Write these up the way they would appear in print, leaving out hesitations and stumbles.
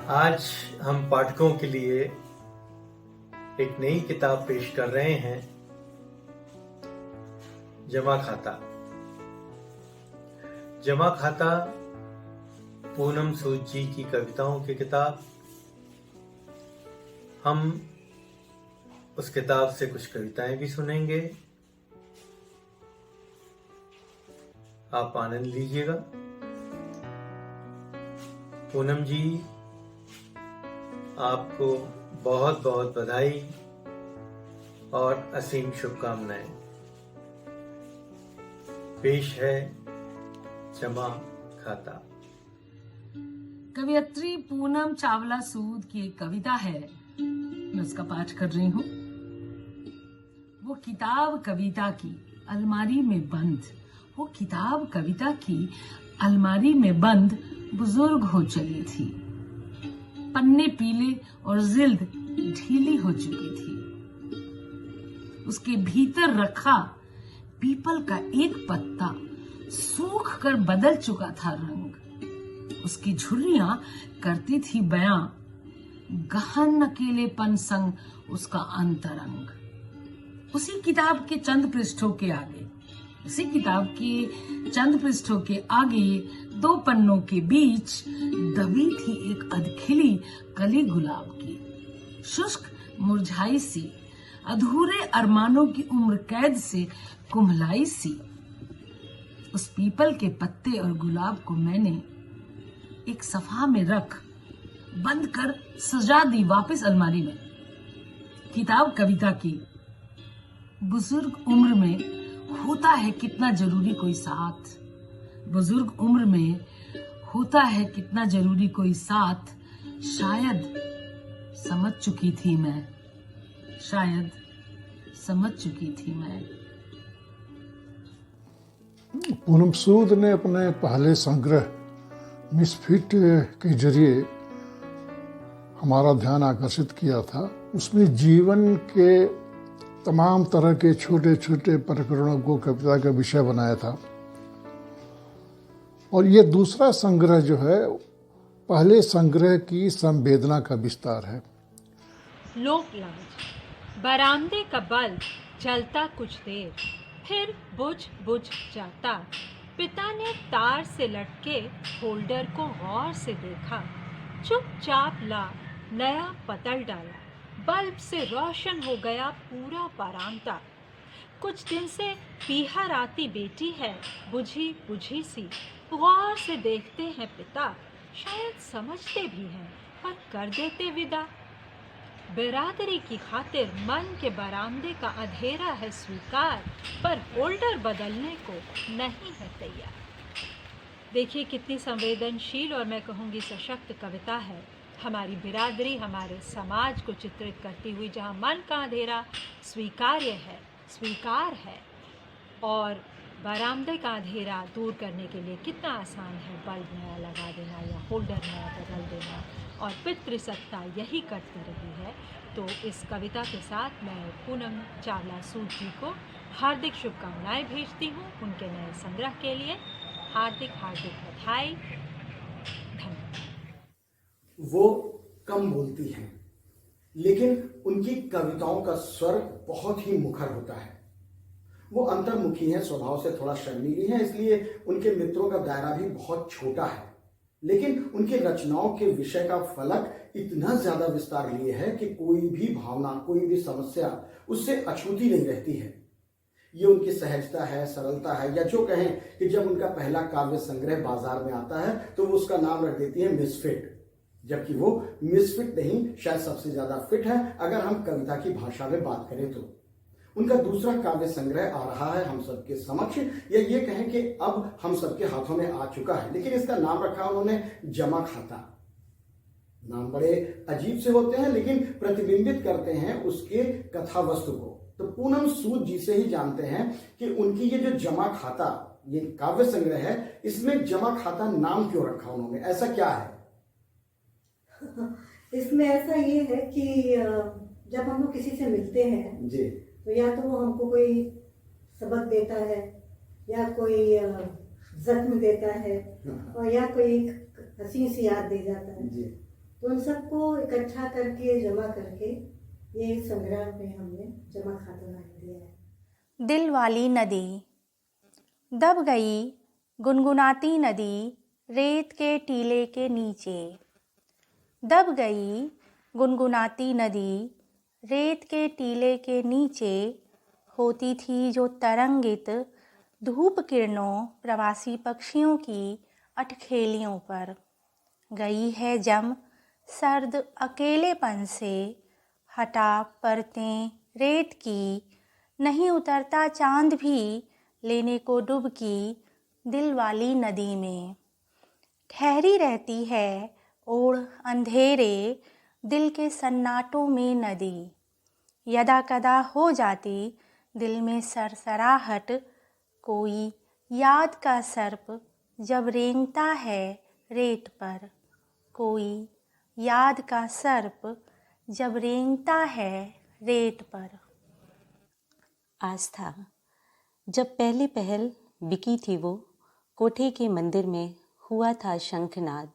आज हम पाठकों के लिए एक नई किताब पेश कर रहे हैं, जमा खाता। जमा खाता पूनम सूद जी की कविताओं की किताब। हम उस किताब से कुछ कविताएं भी सुनेंगे, आप आनंद लीजिएगा। पूनम जी, आपको बहुत बहुत बधाई और असीम शुभकामनाएं। पेश है जमा खाता। कवियत्री पूनम चावला सूद की एक कविता है, मैं उसका पाठ कर रही हूँ। वो किताब कविता की अलमारी में बंद, वो किताब कविता की अलमारी में बंद बुजुर्ग हो चली थी। पन्ने पीले और जिल्द ढीली हो चुकी थी। उसके भीतर रखा पीपल का एक पत्ता सूख कर बदल चुका था रंग। उसकी झुर्रियां करती थी बयां गहन अकेलेपन संग उसका अंतरंग। उसी किताब के चंद पृष्ठों के आगे, उसी किताब के चंद पृष्ठों के आगे दो पन्नों के बीच दबी थी एक अधखिली कली गुलाब की, शुष्क मुरझाई सी, अधूरे अरमानों की उम्र कैद से कुम्हलाई सी। उस पीपल के पत्ते और गुलाब को मैंने एक सफा में रख बंद कर सजा दी वापस अलमारी में। किताब कविता की बुजुर्ग उम्र में होता है कितना जरूरी कोई साथ, बुजुर्ग उम्र में होता है कितना जरूरी कोई साथ। शायद समझ चुकी थी मैं, शायद समझ चुकी थी मैं। पूनम सूद ने अपने पहले संग्रह मिसफिट के जरिए हमारा ध्यान आकर्षित किया था। उसमें जीवन के तमाम तरह के छोटे छोटे प्रकरणों को कविता का विषय बनाया था। और ये दूसरा संग्रह जो है, पहले संग्रह की संवेदना का विस्तार है। लोकलाज। बरामदे का बल्ब जलता कुछ देर, फिर बुझ बुझ जाता। पिता ने तार से लटके होल्डर को गौर से देखा, चुपचाप ला नया पतल डाला। बल्ब से रोशन हो गया पूरा बरामदा। कुछ दिन से पीहर आती बेटी है, बुझी बुझी सी। गौर से देखते हैं पिता, शायद समझते भी हैं पर कर देते विदा। बिरादरी की खातिर मन के बरामदे का अंधेरा है स्वीकार, पर होल्डर बदलने को नहीं है तैयार। देखिए कितनी संवेदनशील और मैं कहूँगी सशक्त कविता है। हमारी बिरादरी, हमारे समाज को चित्रित करती हुई, जहाँ मन का अंधेरा स्वीकार्य है, स्वीकार है, और बरामदे का अंधेरा दूर करने के लिए कितना आसान है बल्ब नया लगा देना या होल्डर नया बदल देना, और पितृसत्ता यही करती रही है। तो इस कविता के साथ मैं पूनम चावला सूद जी को हार्दिक शुभकामनाएं भेजती हूँ उनके नए संग्रह के लिए। हार्दिक हार्दिक बधाई, धन्यवाद। वो कम बोलती हैं, लेकिन उनकी कविताओं का स्वर बहुत ही मुखर होता है। वो अंतर्मुखी हैं, स्वभाव से थोड़ा शर्मीली हैं, इसलिए उनके मित्रों का दायरा भी बहुत छोटा है। लेकिन उनकी रचनाओं के विषय का फलक इतना ज्यादा विस्तार लिए है कि कोई भी भावना, कोई भी समस्या उससे अछूती नहीं रहती है। ये उनकी सहजता है, सरलता है, या जो कहें कि जब उनका पहला काव्य संग्रह बाजार में आता है तो वो उसका नाम रख देती है मिसफिट, जबकि वो मिसफिट नहीं, शायद सबसे ज्यादा फिट है अगर हम कविता की भाषा में बात करें तो। उनका दूसरा काव्य संग्रह आ रहा है हम सबके समक्ष, या ये कहें कि अब हम सबके हाथों में आ चुका है, लेकिन इसका नाम रखा उन्होंने जमा खाता। नाम बड़े अजीब से होते हैं लेकिन प्रतिबिंबित करते हैं उसके कथा वस्तु को। तो पूनम सूद जी से ही जानते हैं कि उनकी ये जो जमा खाता, ये काव्य संग्रह है, इसमें जमा खाता नाम क्यों रखा उन्होंने, ऐसा क्या है? इसमें ऐसा ये है कि जब हम लोग किसी से मिलते हैं जी, तो या तो वो हमको कोई सबक देता है, या कोई जख्म देता है, और या कोई हसीन सी याद दे जाता है। जी। तो उन सबको इकट्ठा करके जमा करके ये संग्रह में हमने जमा खातून दिया है। दिल वाली नदी। दब गई गुनगुनाती नदी रेत के टीले के नीचे। दब गई गुनगुनाती नदी रेत के टीले के नीचे। होती थी जो तरंगित धूप किरणों प्रवासी पक्षियों की अटखेलियों पर। गई है जम सर्द अकेलेपन से, हटा परतें रेत की। नहीं उतरता चांद भी लेने को डुबकी दिल वाली नदी में। ठहरी रहती है ओढ़ अंधेरे दिल के सन्नाटों में नदी। यदा कदा हो जाती दिल में सरसराहट, कोई याद का सर्प जब रेंगता है रेत पर। कोई याद का सर्प जब रेंगता है रेत पर। आस्था। जब पहली पहल बिकी थी वो कोठे के मंदिर में हुआ था शंखनाद।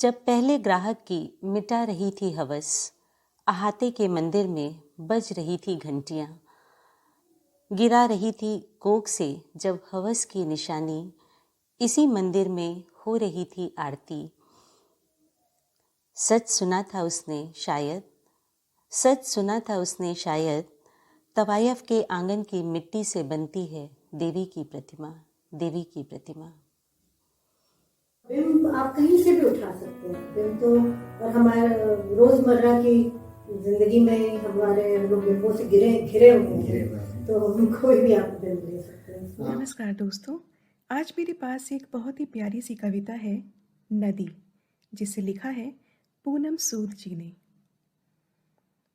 जब पहले ग्राहक की मिटा रही थी हवस, अहाते के मंदिर में बज रही थी घंटियाँ। गिरा रही थी कोक से जब हवस की निशानी, इसी मंदिर में हो रही थी आरती। सच सुना था उसने शायद, सच सुना था उसने शायद, तवायफ के आंगन की मिट्टी से बनती है देवी की प्रतिमा, देवी की प्रतिमा। बिंब आप कहीं से भी उठा सकते हैं। बिंब तो और हमारे रोजमर्रा की जिंदगी में हमारे लोग बिंबों से घिरे हुए हैं, तो हम कोई भी आप बिंब ले सकते हैं। नमस्कार दोस्तों, आज मेरे पास एक बहुत ही प्यारी सी कविता है नदी, जिसे लिखा है पूनम सूद जी ने।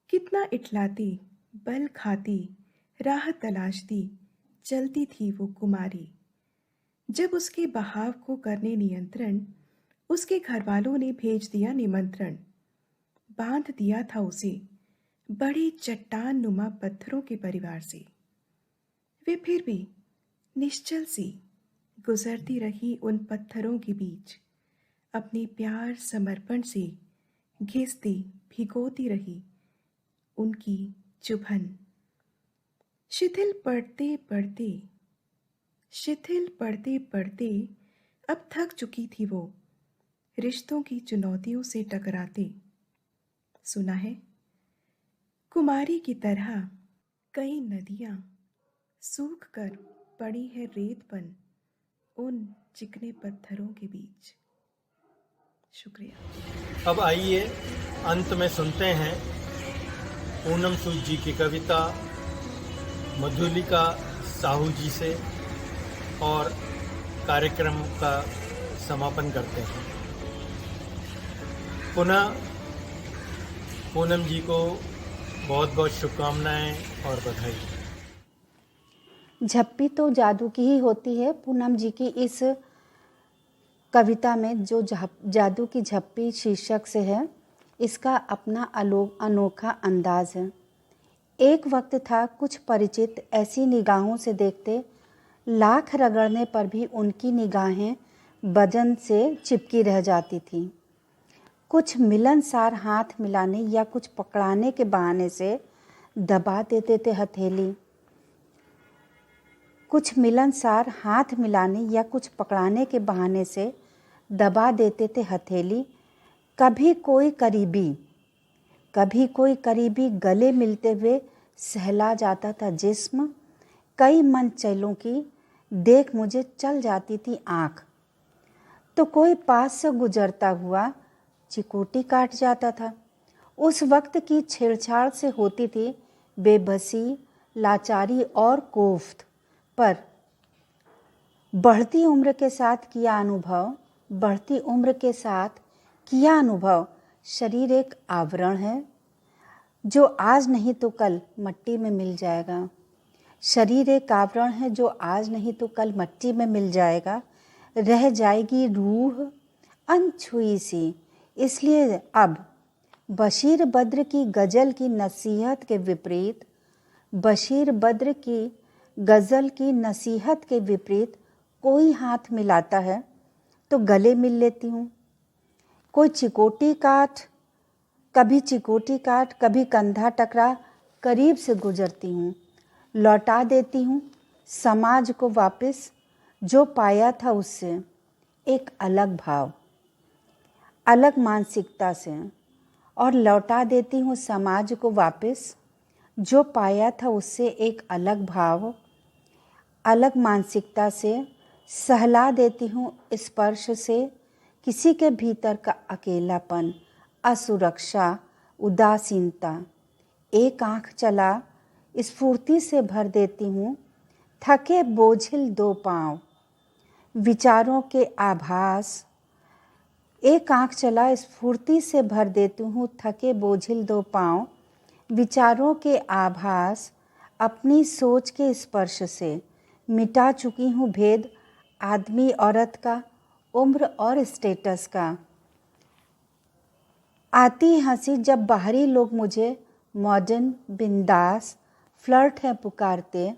कितना इठलाती बल खाती राह तलाशती चलती थी वो कुमारी। जब उसके बहाव को करने नियंत्रण उसके घर वालों ने भेज दिया निमंत्रण। बांध दिया था उसे बड़े चट्टान नुमा पत्थरों के परिवार से। वे फिर भी निश्चल सी गुजरती रही उन पत्थरों के बीच। अपने प्यार समर्पण से घिसती भिगोती रही उनकी चुभन। शिथिल पड़ते पड़ते अब थक चुकी थी वो रिश्तों की चुनौतियों से टकराते। सुना है कुमारी की तरह कई नदियां सूख कर पड़ी है रेतपन उन चिकने पत्थरों के बीच। शुक्रिया। अब आइए अंत में सुनते हैं पूनम सूद जी की कविता मधुलिका साहू जी से और कार्यक्रम का समापन करते हैं। पुनः पूनम जी को बहुत बहुत शुभकामनाएं और बधाई। झप्पी तो जादू की ही होती है। पूनम जी की इस कविता में जो जादू की झप्पी शीर्षक से है, इसका अपना अनोखा अंदाज है। एक वक्त था कुछ परिचित ऐसी निगाहों से देखते, लाख रगड़ने पर भी उनकी निगाहें बदन से चिपकी रह जाती थीं। कुछ मिलनसार हाथ मिलाने या कुछ पकड़ाने के बहाने से दबा देते थे हथेली। कुछ मिलनसार हाथ मिलाने या कुछ पकड़ाने के बहाने से दबा देते थे हथेली। कभी कोई करीबी गले मिलते हुए सहला जाता था जिस्म। कई मनचलों की देख मुझे चल जाती थी आँख, तो कोई पास से गुजरता हुआ चिकोटी काट जाता था। उस वक्त की छेड़छाड़ से होती थी बेबसी, लाचारी और कोफ्त। पर बढ़ती उम्र के साथ किया अनुभव शरीर एक आवरण है जो आज नहीं तो कल मट्टी में मिल जाएगा। शरीर एक आवरण है जो आज नहीं तो कल मट्टी में मिल जाएगा। रह जाएगी रूह अनछुई सी। इसलिए अब बशीर बद्र की गज़ल की नसीहत के विपरीत, कोई हाथ मिलाता है तो गले मिल लेती हूँ। कोई चिकोटी काट, कभी कंधा टकरा करीब से गुजरती हूँ, लौटा देती हूँ समाज को वापस जो पाया था उससे एक अलग भाव, अलग मानसिकता से, और लौटा देती हूँ समाज को वापस जो पाया था उससे एक अलग भाव, अलग मानसिकता से। सहला देती हूँ स्पर्श से किसी के भीतर का अकेलापन, असुरक्षा, उदासीनता। एक आँख चला स्फूर्ति से भर देती हूँ थके बोझिल दो पाँव, विचारों के आभास। एक आँख चला स्फूर्ति से भर देती हूँ थके बोझिल दो पाँव, विचारों के आभास। अपनी सोच के स्पर्श से मिटा चुकी हूँ भेद आदमी औरत का, उम्र और स्टेटस का। आती हंसी जब बाहरी लोग मुझे मॉडर्न, बिंदास, फ्लर्ट है पुकारते।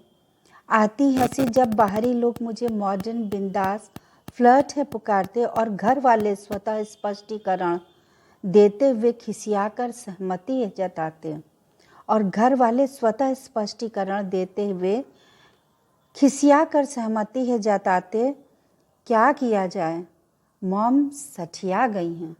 आती हंसी जब बाहरी लोग मुझे मॉडर्न, बिंदास, फ्लर्ट है पुकारते, और घर वाले स्वतः स्पष्टीकरण देते हुए खिसियाकर सहमति जताते। और घर वाले स्वतः स्पष्टीकरण देते हुए खिसियाकर सहमति है जताते। क्या किया जाए, मॉम सठिया गई हैं।